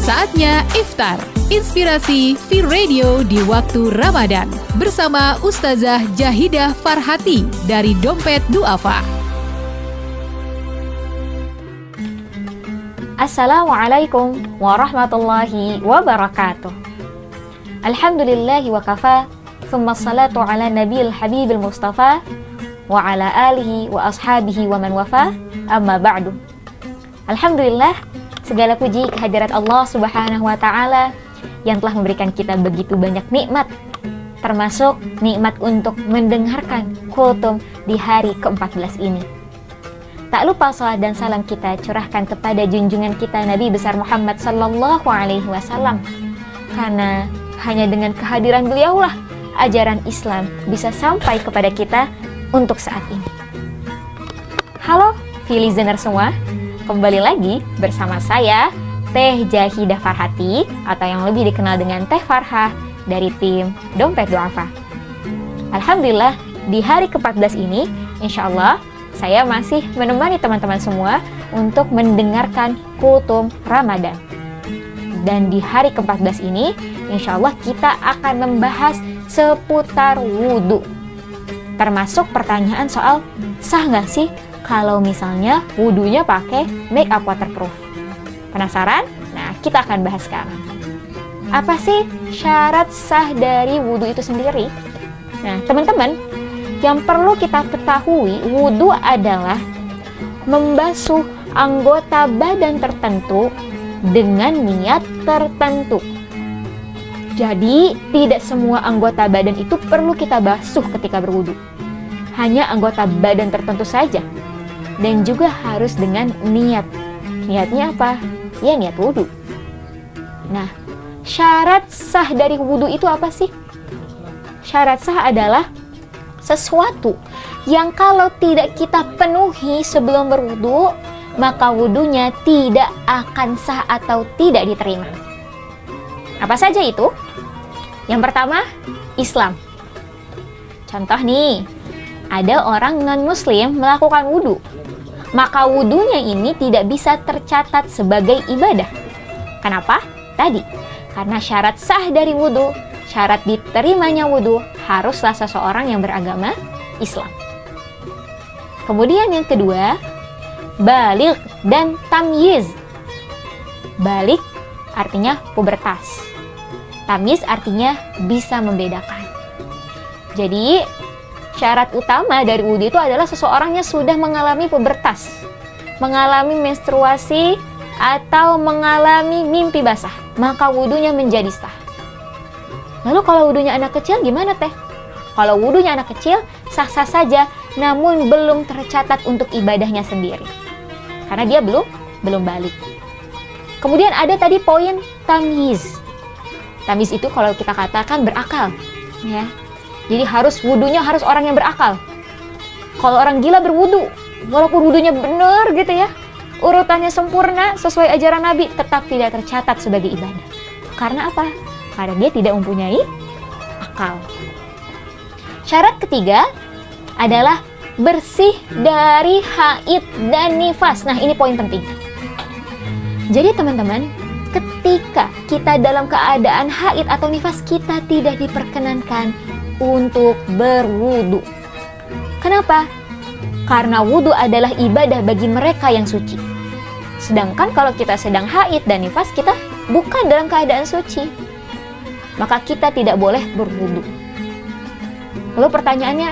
Saatnya iftar. Inspirasi V-Radio di waktu Ramadan bersama Ustazah Jahidah Farhati dari Dompet Duafa. Assalamualaikum warahmatullahi wabarakatuh. Alhamdulillahi wa kafa, thumma salatu ala nabiyil habibil mustafa wa ala alihi wa ashabihi wa man wafa, amma ba'du. Alhamdulillah, segala puji kehadirat Allah Subhanahu wa ta'ala yang telah memberikan kita begitu banyak nikmat, termasuk nikmat untuk mendengarkan kultum di hari ke-14 ini. Tak lupa salat dan salam kita curahkan kepada junjungan kita Nabi besar Muhammad sallallahu alaihi wasallam, karena hanya dengan kehadiran beliaulah ajaran Islam bisa sampai kepada kita untuk saat ini. Halo V-listener semua, kembali lagi bersama saya Teh Jahidah Farhati, atau yang lebih dikenal dengan Teh Farhah dari tim Dompet Duafa. Alhamdulillah, di hari ke-14 ini insya Allah saya masih menemani teman-teman semua untuk mendengarkan kultum Ramadan. Dan di hari ke-14 ini insya Allah kita akan membahas seputar wudhu, termasuk pertanyaan soal sah nggak sih kalau misalnya wudhunya pakai make up waterproof. Penasaran? Nah, kita akan bahas sekarang. Apa sih syarat sah dari wudhu itu sendiri? Nah, teman-teman, yang perlu kita ketahui, wudhu adalah membasuh anggota badan tertentu dengan niat tertentu. Jadi, tidak semua anggota badan itu perlu kita basuh ketika berwudhu. Hanya anggota badan tertentu saja. Dan juga harus dengan niat. Niatnya apa? Ya, niat wudhu. Nah, syarat sah dari wudhu itu apa sih? Syarat sah adalah sesuatu yang kalau tidak kita penuhi sebelum berwudhu, maka wudhunya tidak akan sah atau tidak diterima. Apa saja itu? Yang pertama, Islam. Contoh nih, ada orang non-muslim melakukan wudhu, maka wudhunya ini tidak bisa tercatat sebagai ibadah. Kenapa? Tadi, karena syarat sah dari wudhu, syarat diterimanya wudhu, haruslah seseorang yang beragama Islam. Kemudian yang kedua, baligh dan tamyiz. Baligh artinya pubertas. Tamyiz artinya bisa membedakan. Jadi, syarat utama dari wudhu itu adalah seseorangnya sudah mengalami pubertas, mengalami menstruasi, atau mengalami mimpi basah, maka wudhunya menjadi sah. Lalu kalau wudhunya anak kecil gimana, Teh? Kalau wudhunya anak kecil, sah-sah saja, namun belum tercatat untuk ibadahnya sendiri. Karena dia belum balik. Kemudian ada tadi poin tamyiz. Tamyiz itu kalau kita katakan berakal, ya. Jadi wudhunya harus orang yang berakal. Kalau orang gila berwudhu, walaupun wudhunya benar gitu ya, urutannya sempurna sesuai ajaran Nabi, tetap tidak tercatat sebagai ibadah. Karena apa? Karena dia tidak mempunyai akal. Syarat ketiga adalah bersih dari haid dan nifas. Nah, ini poin penting. Jadi teman-teman, ketika kita dalam keadaan haid atau nifas, kita tidak diperkenankan untuk berwudu. Kenapa? Karena wudu adalah ibadah bagi mereka yang suci. Sedangkan kalau kita sedang haid dan nifas, kita bukan dalam keadaan suci, maka kita tidak boleh berwudu. Lalu pertanyaannya,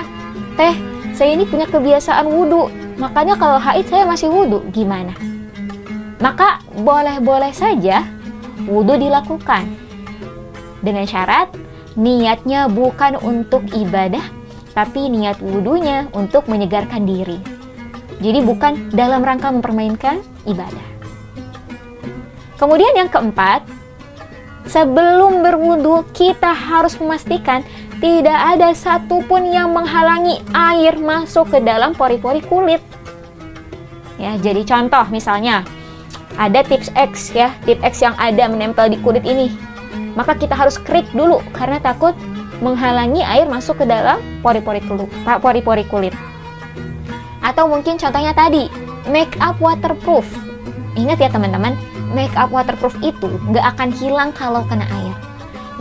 Teh, saya ini punya kebiasaan wudu, makanya kalau haid saya masih wudu, gimana? Maka boleh-boleh saja wudu dilakukan, dengan syarat niatnya bukan untuk ibadah, tapi niat wudunya untuk menyegarkan diri. Jadi bukan dalam rangka mempermainkan ibadah. Kemudian yang keempat, sebelum berwudu kita harus memastikan tidak ada satupun yang menghalangi air masuk ke dalam pori-pori kulit. Ya, jadi contoh misalnya ada tips X ya, tips X yang ada menempel di kulit ini. Maka kita harus krik dulu karena takut menghalangi air masuk ke dalam pori-pori kulit. Atau mungkin contohnya tadi, make up waterproof. Ingat ya teman-teman, make up waterproof itu nggak akan hilang kalau kena air.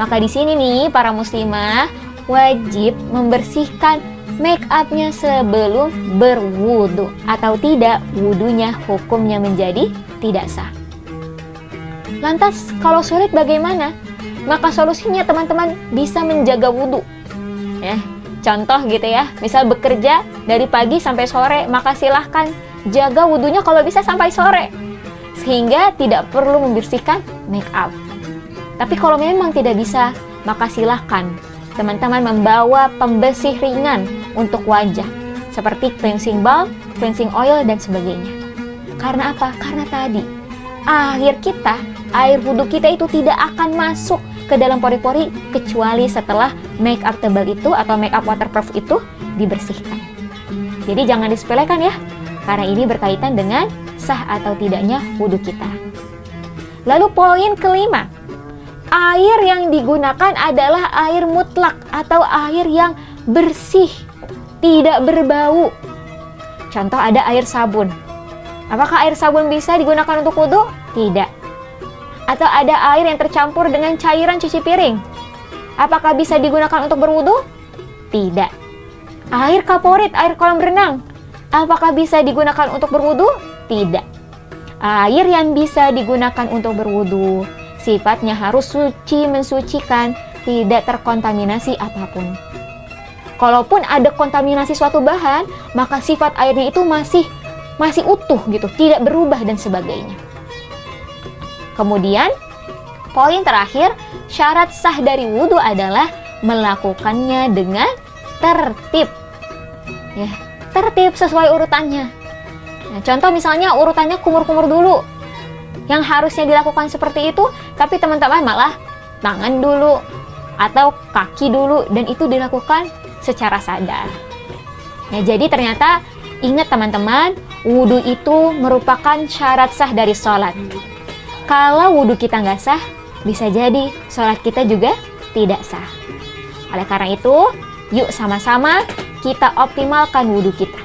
Maka di sini nih para muslimah wajib membersihkan make upnya sebelum berwudu, atau tidak wudunya hukumnya menjadi tidak sah. Lantas kalau sulit bagaimana? Maka solusinya teman-teman bisa menjaga wudu. Contoh gitu ya, misal bekerja dari pagi sampai sore, maka silahkan jaga wudunya kalau bisa sampai sore, sehingga tidak perlu membersihkan make up. Tapi kalau memang tidak bisa, maka silahkan teman-teman membawa pembersih ringan untuk wajah, seperti cleansing balm, cleansing oil, dan sebagainya. Karena apa? Karena tadi, air wudhu kita itu tidak akan masuk ke dalam pori-pori kecuali setelah make up tebal itu atau make up waterproof itu dibersihkan. Jadi jangan disepelekan ya, karena ini berkaitan dengan sah atau tidaknya wudhu kita. Lalu poin kelima, air yang digunakan adalah air mutlak atau air yang bersih, tidak berbau. Contoh ada air sabun. Apakah air sabun bisa digunakan untuk wudhu? Tidak. Atau ada air yang tercampur dengan cairan cuci piring. Apakah bisa digunakan untuk berwudhu? Tidak. Air kaporit, air kolam renang. Apakah bisa digunakan untuk berwudhu? Tidak. Air yang bisa digunakan untuk berwudhu sifatnya harus suci, mensucikan, tidak terkontaminasi apapun. Kalaupun ada kontaminasi suatu bahan, maka sifat airnya itu masih utuh gitu, tidak berubah dan sebagainya. Kemudian, poin terakhir, syarat sah dari wudhu adalah melakukannya dengan tertib. Tertib sesuai urutannya. Nah, contoh misalnya urutannya kumur-kumur dulu. Yang harusnya dilakukan seperti itu, tapi teman-teman malah tangan dulu atau kaki dulu, dan itu dilakukan secara sadar. Nah, jadi ternyata ingat teman-teman, wudhu itu merupakan syarat sah dari sholat. Kalau wudhu kita nggak sah, bisa jadi sholat kita juga tidak sah. Oleh karena itu, yuk sama-sama kita optimalkan wudhu kita.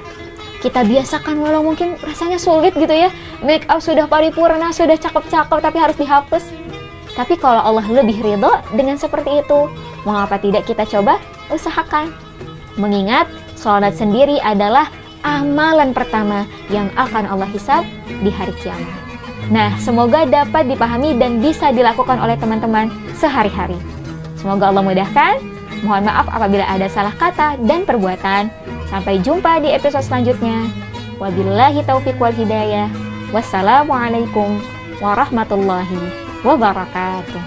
Kita biasakan walau mungkin rasanya sulit gitu ya. Make up sudah paripurna, sudah cakep-cakep, tapi harus dihapus. Tapi kalau Allah lebih ridho dengan seperti itu, mengapa tidak kita coba usahakan? Mengingat sholat sendiri adalah amalan pertama yang akan Allah hisab di hari kiamat. Nah, semoga dapat dipahami dan bisa dilakukan oleh teman-teman sehari-hari. Semoga Allah mudahkan. Mohon maaf apabila ada salah kata dan perbuatan. Sampai jumpa di episode selanjutnya. Wabillahi taufiq wal hidayah. Wassalamualaikum warahmatullahi wabarakatuh.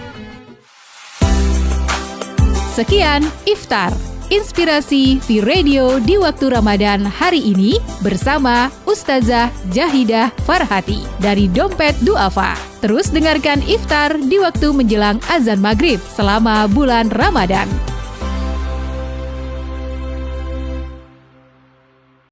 Sekian Iftar, inspirasi V-Radio di waktu Ramadan hari ini bersama Ustazah Jahidah Farhati dari Dompet Duafa. Terus dengarkan Iftar di waktu menjelang azan maghrib selama bulan Ramadan.